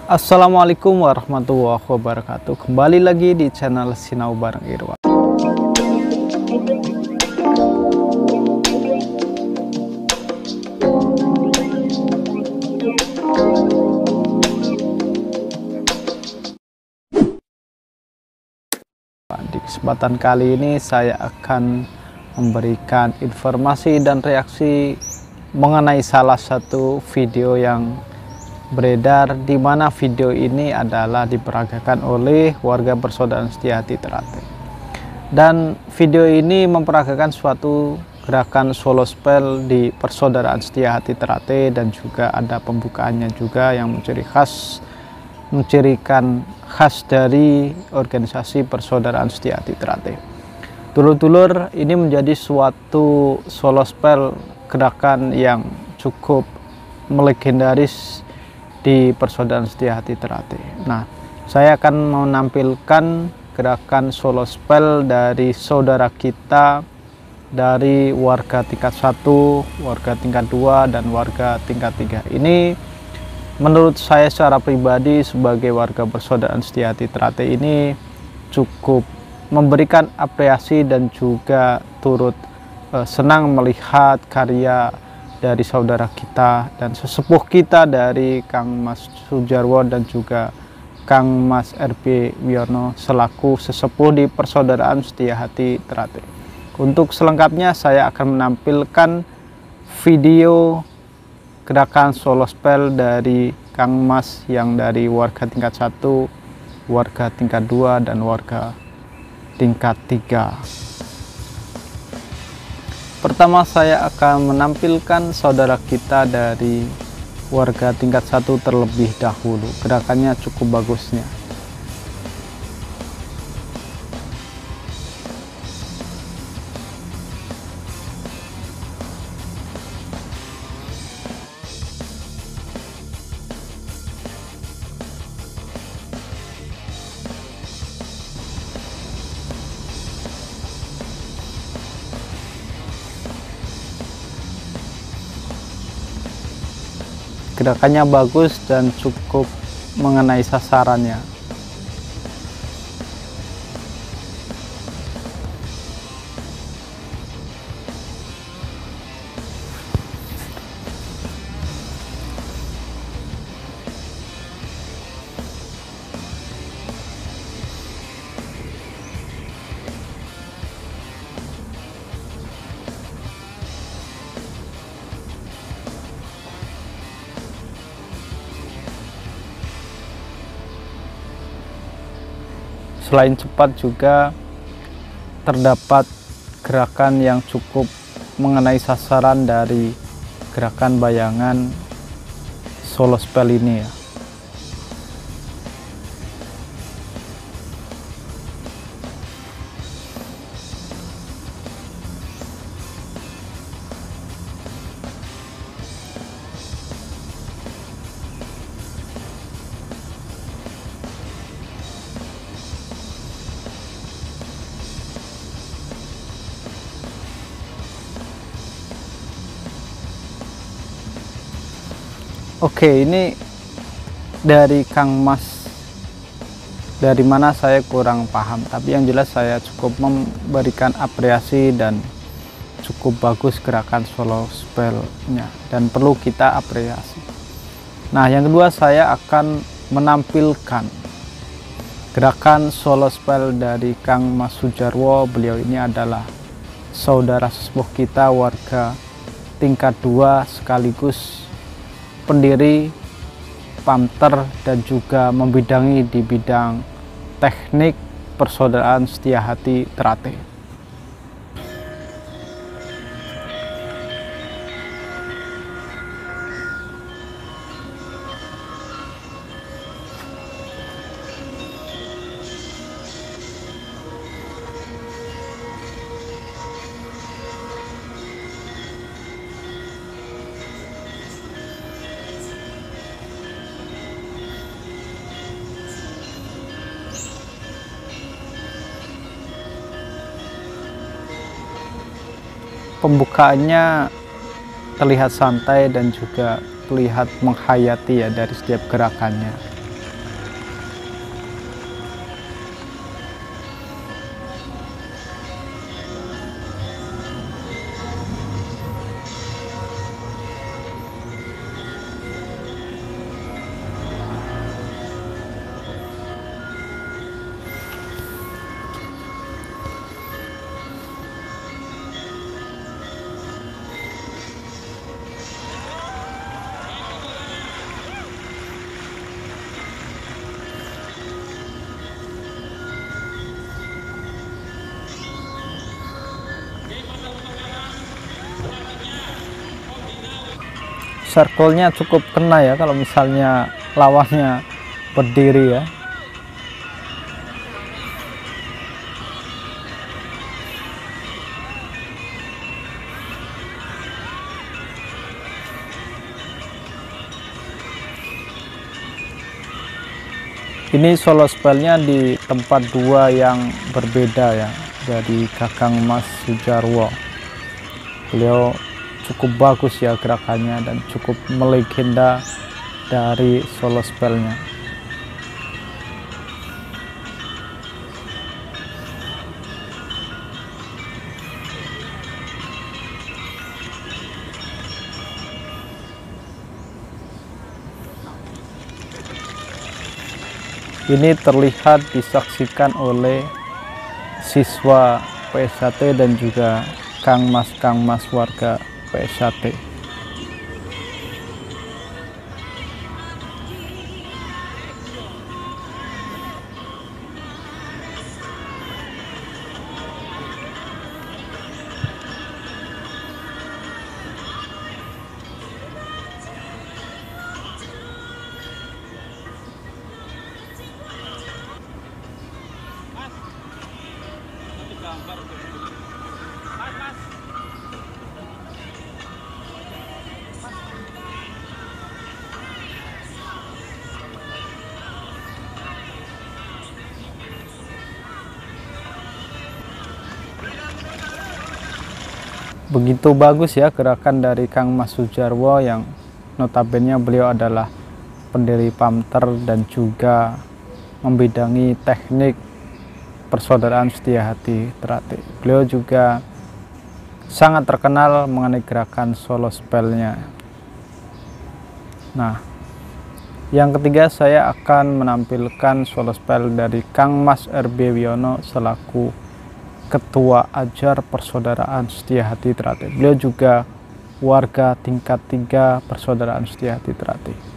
Assalamualaikum warahmatullahi wabarakatuh. Kembali lagi di channel Sinau Bareng Irwan. Di kesempatan kali ini saya akan memberikan informasi dan reaksi mengenai salah satu video yang beredar, di mana video ini adalah diperagakan oleh warga persaudaraan Setiahati Ternate. Dan video ini memperagakan suatu gerakan solo spell di persaudaraan Setiahati Ternate, dan juga ada pembukaannya juga yang mencirikan khas dari organisasi persaudaraan Setiahati Ternate. Dulur-dulur, ini menjadi suatu solo spell gerakan yang cukup melegendaris di persaudaraan Setiahati Ternate. Nah, saya akan menampilkan gerakan solo spell dari saudara kita dari warga tingkat 1, warga tingkat 2, dan warga tingkat 3. Ini menurut saya secara pribadi sebagai warga persaudaraan Setiahati Ternate ini cukup memberikan apresiasi dan juga turut senang melihat karya dari saudara kita dan sesepuh kita dari Kang Mas Sujarwo dan juga Kang Mas RB Wiono selaku sesepuh di persaudaraan Setiahati Ternate. Untuk selengkapnya saya akan menampilkan video gerakan solo spell dari Kang Mas yang dari warga tingkat 1, warga tingkat 2, dan warga tingkat 3. Pertama saya akan menampilkan saudara kita dari warga tingkat 1 terlebih dahulu. Gerakannya cukup bagusnya. Gerakannya bagus dan cukup mengenai sasarannya. Selain cepat juga terdapat gerakan yang cukup mengenai sasaran dari gerakan bayangan solo spell ini ya. Oke, ini dari Kang Mas, dari mana saya kurang paham, tapi yang jelas saya cukup memberikan apresiasi dan cukup bagus gerakan solo spellnya dan perlu kita apresiasi. Nah, yang kedua saya akan menampilkan gerakan solo spell dari Kang Mas Sujarwo. Beliau ini adalah saudara sesepuh kita warga tingkat 2 sekaligus pendiri Pamter dan juga membidangi di bidang teknik persaudaraan Setiahati Ternate. Pembukaannya terlihat santai dan juga terlihat menghayati ya dari setiap gerakannya. circle-nya cukup kena ya kalau misalnya lawannya berdiri ya. Ini solo spellnya di tempat dua yang berbeda ya, dari Kakang Mas Sujarwo. Beliau cukup bagus ya gerakannya dan cukup melegenda dari solo spellnya. Ini terlihat disaksikan oleh siswa PSHT dan juga Kang Mas warga PSHT. Begitu bagus ya gerakan dari Kang Mas Sujarwo yang notabene beliau adalah pendiri Pamter dan juga membidangi teknik persaudaraan setia hati Teratai. Beliau juga sangat terkenal mengenai gerakan solo spellnya. Nah, yang ketiga saya akan menampilkan solo spell dari Kang Mas RB Wiono selaku Ketua Ajar Persaudaraan Setia Hati Teratai. Beliau juga warga tingkat 3 Persaudaraan Setia Hati Teratai.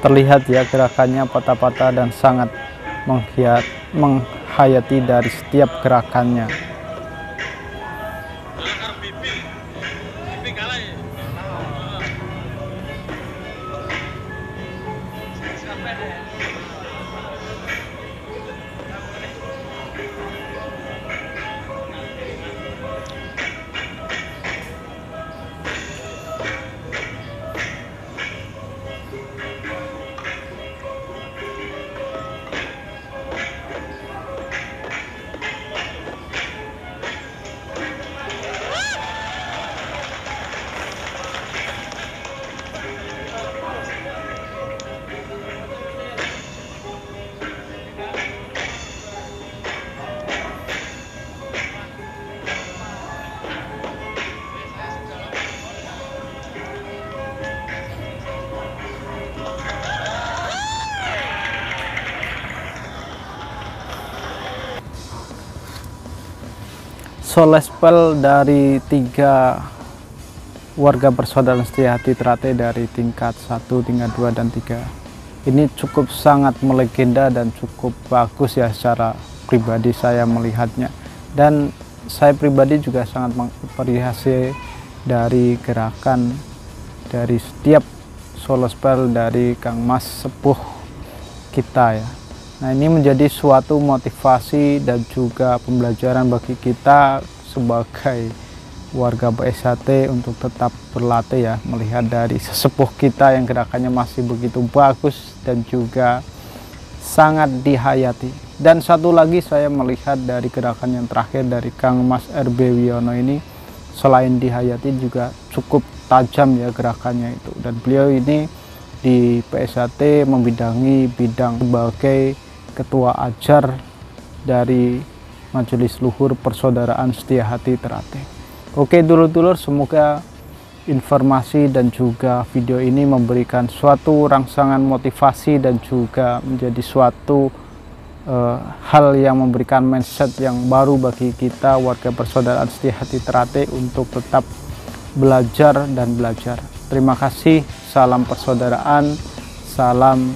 Terlihat ya gerakannya patah-patah dan sangat menghayati dari setiap gerakannya. Solo spell dari 3 warga persaudaraan setia hati Teratai dari tingkat 1, tingkat 2, dan 3. Ini cukup sangat melegenda dan cukup bagus ya secara pribadi saya melihatnya. Dan saya pribadi juga sangat mengapresiasi dari gerakan dari setiap solo spell dari Kang Mas sepuh kita ya. Nah, ini menjadi suatu motivasi dan juga pembelajaran bagi kita sebagai warga BSHT untuk tetap berlatih ya, melihat dari sesepuh kita yang gerakannya masih begitu bagus dan juga sangat dihayati. Dan satu lagi saya melihat dari gerakan yang terakhir dari Kang Mas RB Wiono ini, selain dihayati juga cukup tajam ya gerakannya itu. Dan beliau ini di PSHT membidangi bidang sebagai ketua ajar dari Majelis Luhur Persaudaraan Setiahati Ternate. Oke dulur-dulur, semoga informasi dan juga video ini memberikan suatu rangsangan motivasi dan juga menjadi suatu hal yang memberikan mindset yang baru bagi kita warga Persaudaraan Setiahati Ternate untuk tetap belajar dan belajar. Terima kasih, salam persaudaraan, salam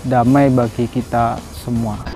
damai bagi kita semua.